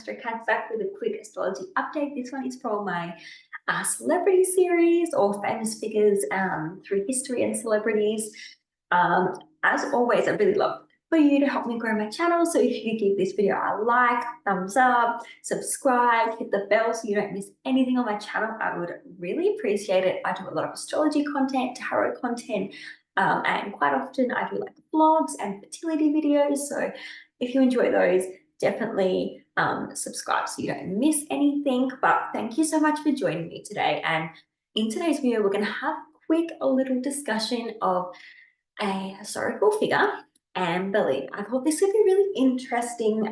AstroCass back with a quick astrology update. This one is from my celebrity series or famous figures through history and celebrities. As always, I'd really love for you to help me grow my channel. So if you could give this video a like, thumbs up, subscribe, hit the bell so you don't miss anything on my channel, I would really appreciate it. I do a lot of astrology content, tarot content, and quite often I do like vlogs and fertility videos. So if you enjoy those, definitely subscribe so you don't miss anything. But thank you so much for joining me today. And in today's video, we're going to have a little discussion of a historical figure, Anne Boleyn. I thought this would be really interesting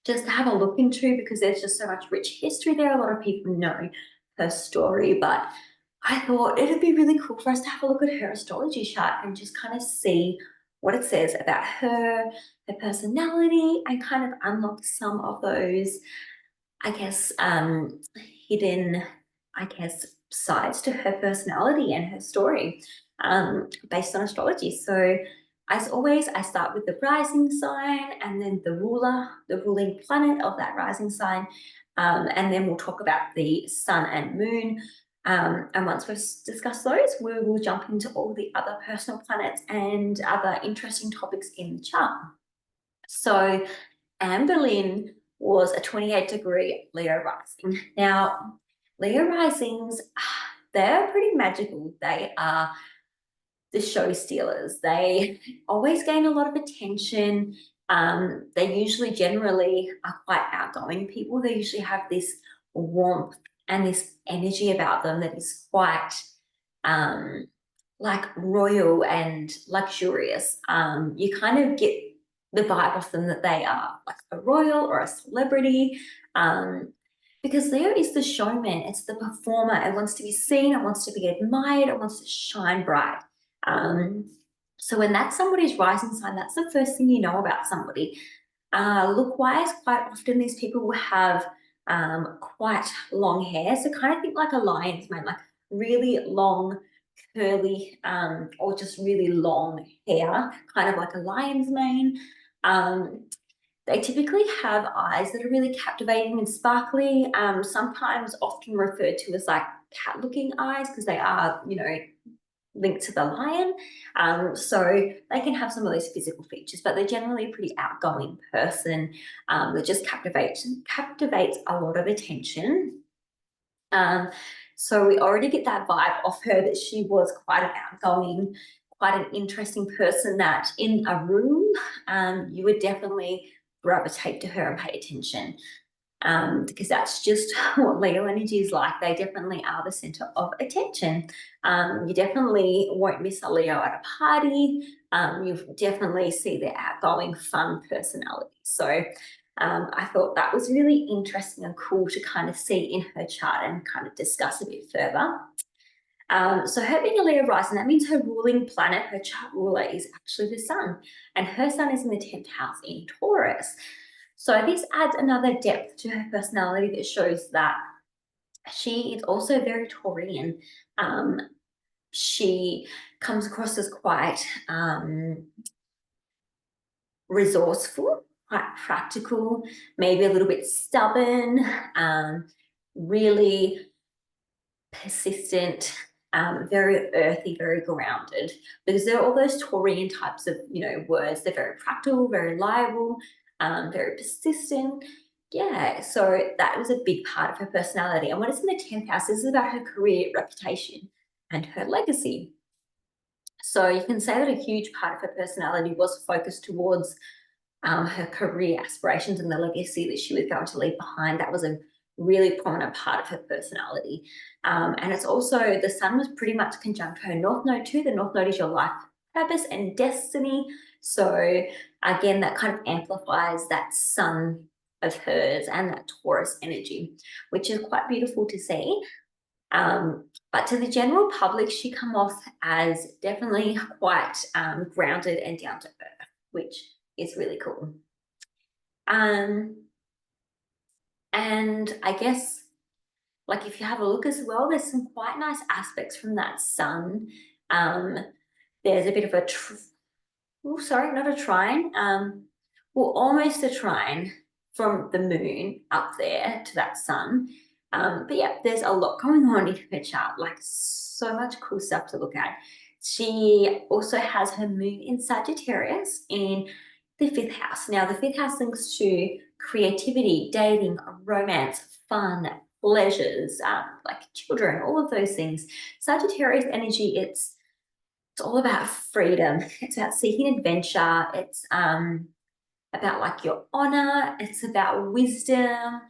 just to have a look into because there's just so much rich history there. A lot of people know her story, but I thought it'd be really cool for us to have a look at her astrology chart and just kind of see what it says about her personality, and kind of unlock some of those, I guess, hidden, sides to her personality and her story based on astrology. So as always, I start with the rising sign and then the ruling planet of that rising sign. And then we'll talk about the sun and moon. And once we've discussed those, we will jump into all the other personal planets and other interesting topics in the chart. So Anne Boleyn was a 28-degree Leo rising. Now, Leo risings, they're pretty magical. They are the show stealers. They always gain a lot of attention. They usually generally are quite outgoing people. They usually have this warmth and this energy about them that is quite like royal and luxurious. You kind of get the vibe of them that they are like a royal or a celebrity, because Leo is the showman. It's the performer. It wants to be seen. It wants to be admired. It wants to shine bright. So when that's somebody's rising sign, that's the first thing you know about somebody. Look-wise, quite often these people will have quite long hair. So kind of think like a lion's mane, like really long, curly, or just really long hair, kind of like a lion's mane. They typically have eyes that are really captivating and sparkly, sometimes often referred to as like cat-looking eyes because they are, linked to the lion. So they can have some of those physical features, but they're generally a pretty outgoing person that just captivates a lot of attention. So we already get that vibe off her that she was quite an outgoing, quite an interesting person that in a room, you would definitely gravitate to her and pay attention, because that's just what Leo energy is like. They definitely are the center of attention. You definitely won't miss a Leo at a party. You definitely see their outgoing, fun personality. So I thought that was really interesting and cool to kind of see in her chart and kind of discuss a bit further. So her being a Leo rising, that means her ruling planet, her chart ruler, is actually the sun, and her sun is in the 10th house in Taurus. So this adds another depth to her personality that shows that she is also very Taurian. She comes across as quite resourceful, quite practical, maybe a little bit stubborn, really persistent, very earthy, very grounded, because there are all those Taurian types of, words. They're very practical, very reliable, very persistent. Yeah, so that was a big part of her personality. And when it's in the 10th house, this is about her career, reputation, and her legacy. So you can say that a huge part of her personality was focused towards her career aspirations and the legacy that she was going to leave behind. That was a really prominent part of her personality. And it's also, the sun was pretty much conjunct her north node too. The north node is your life purpose and destiny. So again, that kind of amplifies that sun of hers and that Taurus energy, which is quite beautiful to see. But to the general public, she come off as definitely quite grounded and down to earth, which is really cool. And I guess, like, if you have a look as well, there's some quite nice aspects from that sun. There's a bit of a, not a trine, well, almost a trine from the moon up there to that sun. But yeah, there's a lot going on in her chart, like so much cool stuff to look at. She also has her moon in Sagittarius in the fifth house. Now, the fifth house links to creativity, dating, romance, fun, pleasures, like children, all of those things. Sagittarius energy, it's all about freedom. It's about seeking adventure. It's about like your honor. It's about wisdom,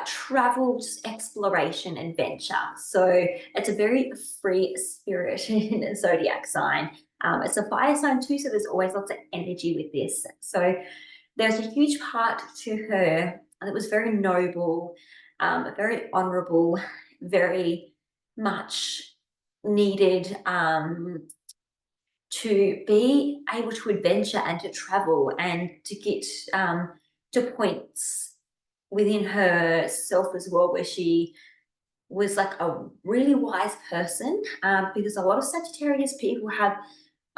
travel, just exploration, adventure. So it's a very free spirited zodiac sign. It's a fire sign too, so there's always lots of energy with this. So there's a huge part to her that was very noble, very honorable, very much needed to be able to adventure and to travel and to get to points within herself as well where she was like a really wise person, because a lot of Sagittarius people have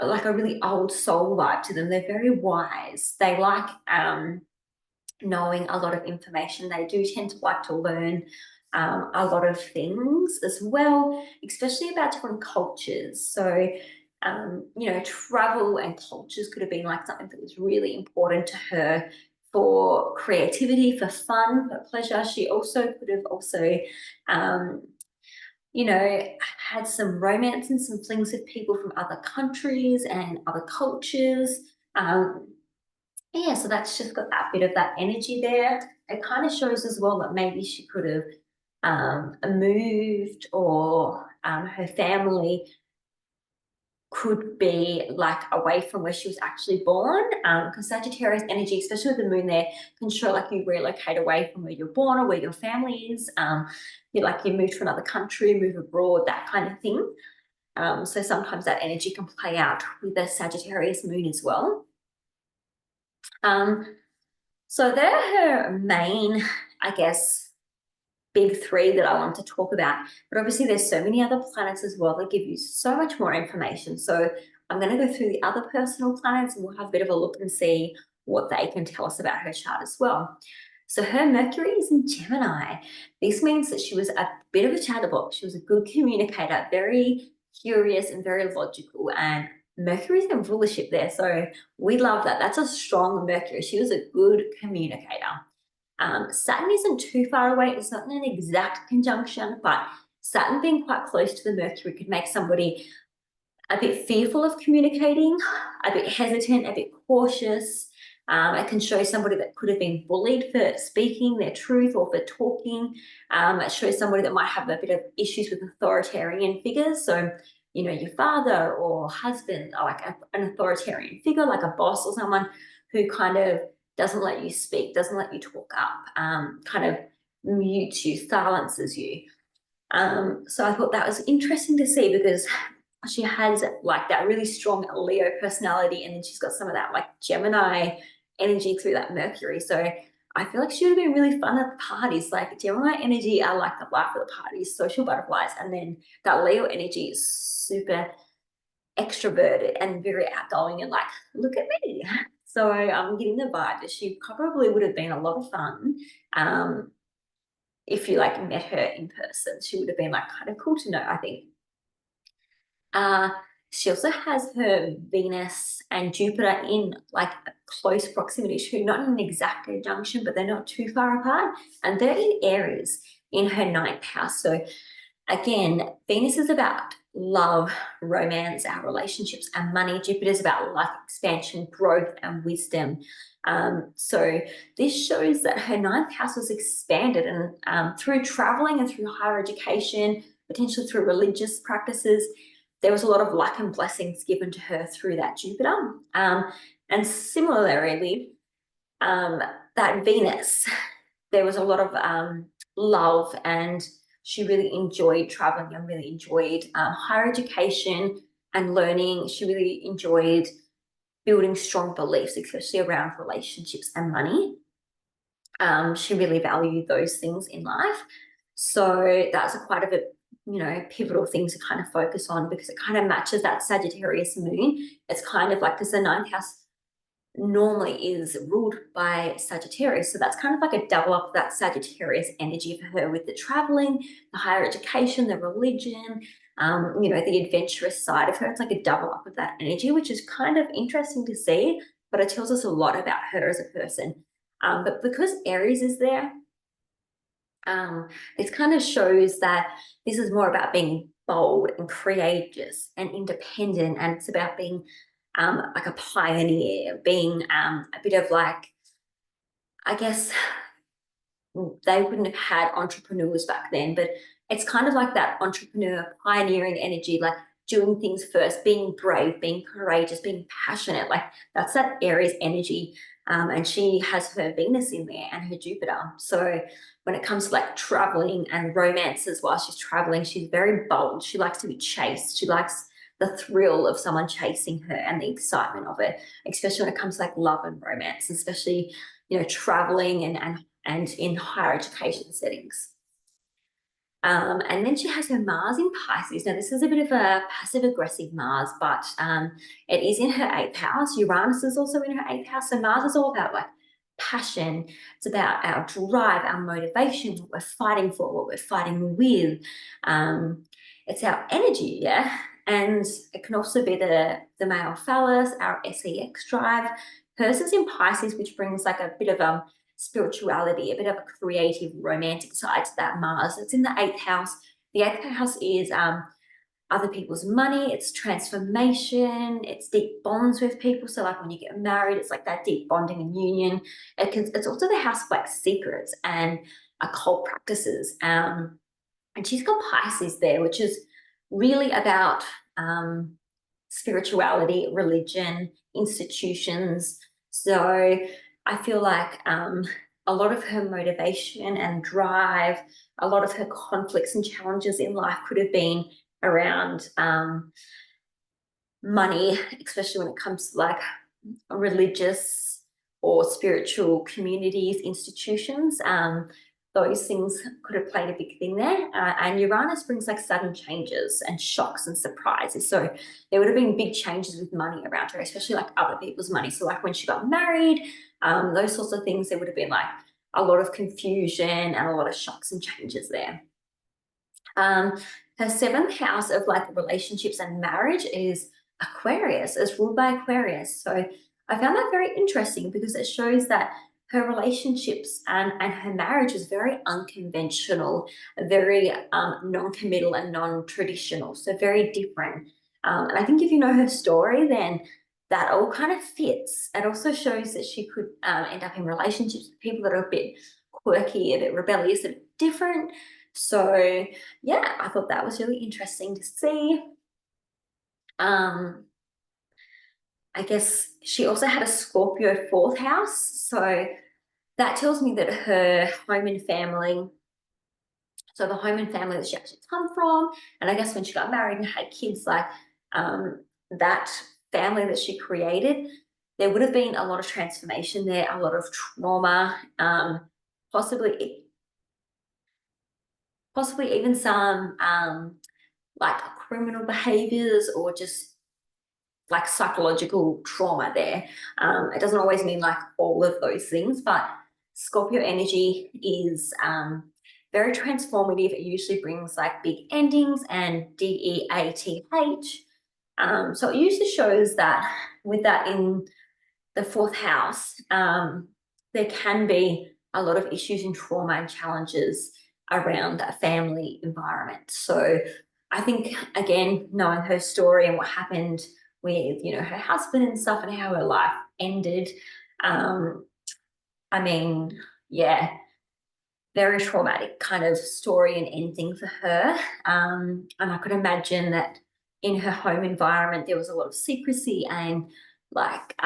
like a really old soul vibe to them. They're very wise. They like knowing a lot of information. They do tend to like to learn a lot of things as well, especially about different cultures. So, you know, travel and cultures could have been like something that was really important to her for creativity, for fun, for pleasure. She also could have also, you know, had some romance and some flings with people from other countries and other cultures. Yeah, so that's just got that bit of that energy there. It kind of shows as well that maybe she could have moved, or her family could be like away from where she was actually born. Because Sagittarius energy, especially with the moon there, can show like you relocate away from where you're born or where your family is. You like you move to another country, move abroad, that kind of thing. So sometimes that energy can play out with the Sagittarius moon as well. So they're her main, I guess, big three that I want to talk about. But obviously there's so many other planets as well that give you so much more information. So I'm going to go through the other personal planets and we'll have a bit of a look and see what they can tell us about her chart as well. So her Mercury is in Gemini. This means that she was a bit of a chatterbox. She was a good communicator, very curious and very logical, and Mercury's in rulership there. So we love that. That's a strong Mercury. She was a good communicator. Saturn isn't too far away. It's not in an exact conjunction, but Saturn being quite close to the Mercury could make somebody a bit fearful of communicating, a bit hesitant, a bit cautious. It can show somebody that could have been bullied for speaking their truth or for talking. It shows somebody that might have a bit of issues with authoritarian figures. So, you know, your father or husband, or like an authoritarian figure, like a boss or someone who kind of doesn't let you speak, doesn't let you talk up, kind of mutes you, silences you. So I thought that was interesting to see because she has like that really strong Leo personality, and then she's got some of that like Gemini energy through that Mercury. So I feel like she would have been really fun at the parties. Like Gemini energy are like the life of the parties, social butterflies, and then that Leo energy is super extroverted and very outgoing and like, look at me. So I'm getting the vibe that she probably would have been a lot of fun. If you like met her in person, she would have been like kind of cool to know, I think. She also has her Venus and Jupiter in like a close proximity to, not in an exact conjunction, but they're not too far apart. And they're in Aries in her ninth house. So again, Venus is about love, romance, our relationships, and money. Jupiter is about life expansion, growth, and wisdom. So this shows that her ninth house was expanded, and through traveling and through higher education, potentially through religious practices, there was a lot of luck and blessings given to her through that Jupiter. And similarly, that Venus, there was a lot of love, and she really enjoyed traveling and really enjoyed higher education and learning. She really enjoyed building strong beliefs, especially around relationships and money. She really valued those things in life. So that's quite a you know, pivotal things to kind of focus on, because it kind of matches that Sagittarius moon. It's kind of like, because the ninth house normally is ruled by Sagittarius. So that's kind of like a double up of that Sagittarius energy for her with the traveling, the higher education, the religion, the adventurous side of her. It's like a double up of that energy, which is kind of interesting to see, but it tells us a lot about her as a person. But because Aries is there, this kind of shows that this is more about being bold and courageous and independent, and it's about being like a pioneer, being a bit of like, I guess they wouldn't have had entrepreneurs back then, but it's kind of like that entrepreneur pioneering energy, like doing things first, being brave, being courageous, being passionate. Like that's that Aries energy. And she has her Venus in there and her Jupiter. So when it comes to like traveling and romances while she's traveling, she's very bold. She likes to be chased. She likes the thrill of someone chasing her and the excitement of it, especially when it comes to like love and romance, especially, traveling and in higher education settings. And then she has her Mars in Pisces. Now, this is a bit of a passive aggressive Mars, but it is in her eighth house. Uranus is also in her eighth house. So Mars is all about like passion. It's about our drive, our motivation, what we're fighting for, what we're fighting with. It's our energy, yeah. And it can also be the male phallus, our sex drive. Hers is in Pisces, which brings like a bit of spirituality, a bit of a creative, romantic side to that Mars. It's in the eighth house. The eighth house is other people's money, it's transformation, it's deep bonds with people. So like when you get married, it's like that deep bonding and union. It's also the house of like secrets and occult practices. And she's got Pisces there, which is really about spirituality, religion, institutions. So I feel like a lot of her motivation and drive, a lot of her conflicts and challenges in life could have been around money, especially when it comes to like religious or spiritual communities, institutions. Those things could have played a big thing there. And Uranus brings like sudden changes and shocks and surprises. So there would have been big changes with money around her, especially like other people's money. So like when she got married, those sorts of things, there would have been like a lot of confusion and a lot of shocks and changes there. Her seventh house of like relationships and marriage is Aquarius, is ruled by Aquarius. So I found that very interesting because it shows that her relationships and her marriage is very unconventional, very non-committal and non-traditional, so very different. And I think if you know her story, then that all kind of fits. It also shows that she could end up in relationships with people that are a bit quirky, a bit rebellious, a bit different. So yeah, I thought that was really interesting to see. I guess she also had a Scorpio fourth house. So that tells me that her home and family, so the home and family that she actually come from, and I guess when she got married and had kids, like that family that she created, there would have been a lot of transformation there, a lot of trauma, possibly even some like criminal behaviors or just like psychological trauma there. It doesn't always mean like all of those things, but Scorpio energy is very transformative. It usually brings like big endings and DEATH. So it usually shows that with that in the fourth house, there can be a lot of issues and trauma and challenges around a family environment. So I think, again, knowing her story and what happened with, her husband and stuff and how her life ended, I mean, yeah, very traumatic kind of story and ending for her. And I could imagine that in her home environment, there was a lot of secrecy and like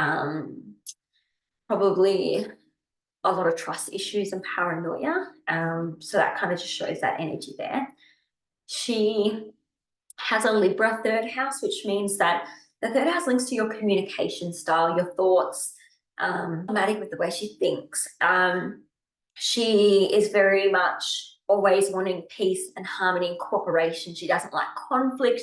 probably a lot of trust issues and paranoia. So that kind of just shows that energy there. She has a Libra third house, which means that the third house links to your communication style, your thoughts, automatic with the way she thinks. She is very much always wanting peace and harmony and cooperation. She doesn't like conflict.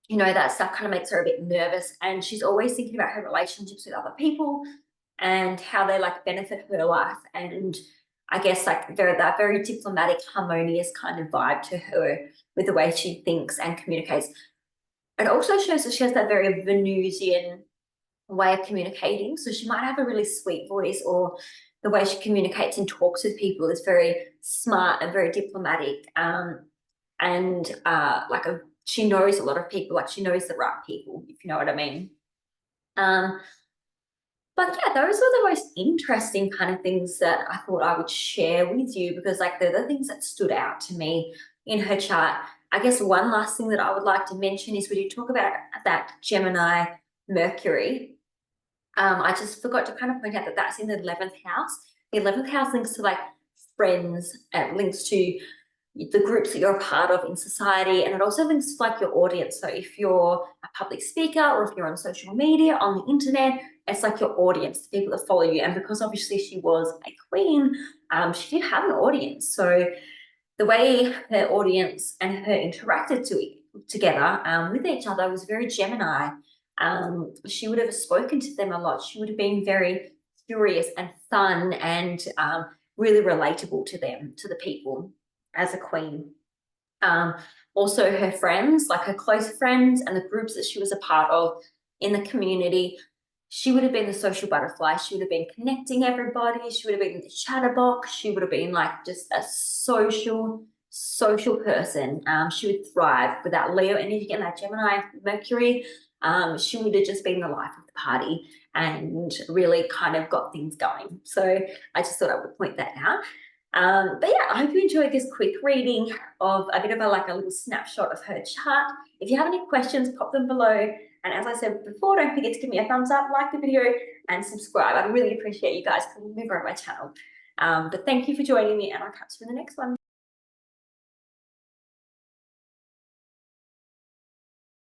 you know, that stuff kind of makes her a bit nervous, and she's always thinking about her relationships with other people and how they like benefit her life. And I guess like that very diplomatic, harmonious kind of vibe to her with the way she thinks and communicates. It also shows that she has that very Venusian way of communicating. So she might have a really sweet voice, or the way she communicates and talks with people is very smart and very diplomatic. And she knows a lot of people, like she knows the right people, if you know what I mean. But yeah, those were the most interesting kind of things that I thought I would share with you, because like they're the things that stood out to me in her chart. I guess one last thing that I would like to mention is we did talk about that Gemini Mercury. I just forgot to kind of point out that that's in the 11th house. The 11th house links to like friends, and links to the groups that you're a part of in society, and it also links to like your audience. So if you're a public speaker, or if you're on social media, on the internet, it's like your audience, the people that follow you. And because obviously she was a queen, she did have an audience. So the way her audience and her interacted together with each other was very Gemini. She would have spoken to them a lot. She would have been very curious and fun, and really relatable to them, to the people, as a queen. Um, Also, her friends, like her close friends and the groups that she was a part of in the community, she would have been the social butterfly. She would have been connecting everybody. She would have been the chatterbox. She would have been like just a social person. She would thrive with that Leo energy and that Gemini Mercury. She would have just been the life of the party and really kind of got things going. So I just thought I would point that out. But yeah, I hope you enjoyed this quick reading of a bit of a little snapshot of her chart. If you have any questions, pop them below. And as I said before, don't forget to give me a thumbs up, like the video, and subscribe. I really appreciate you guys coming over on my channel. But thank you for joining me, and I'll catch you in the next one.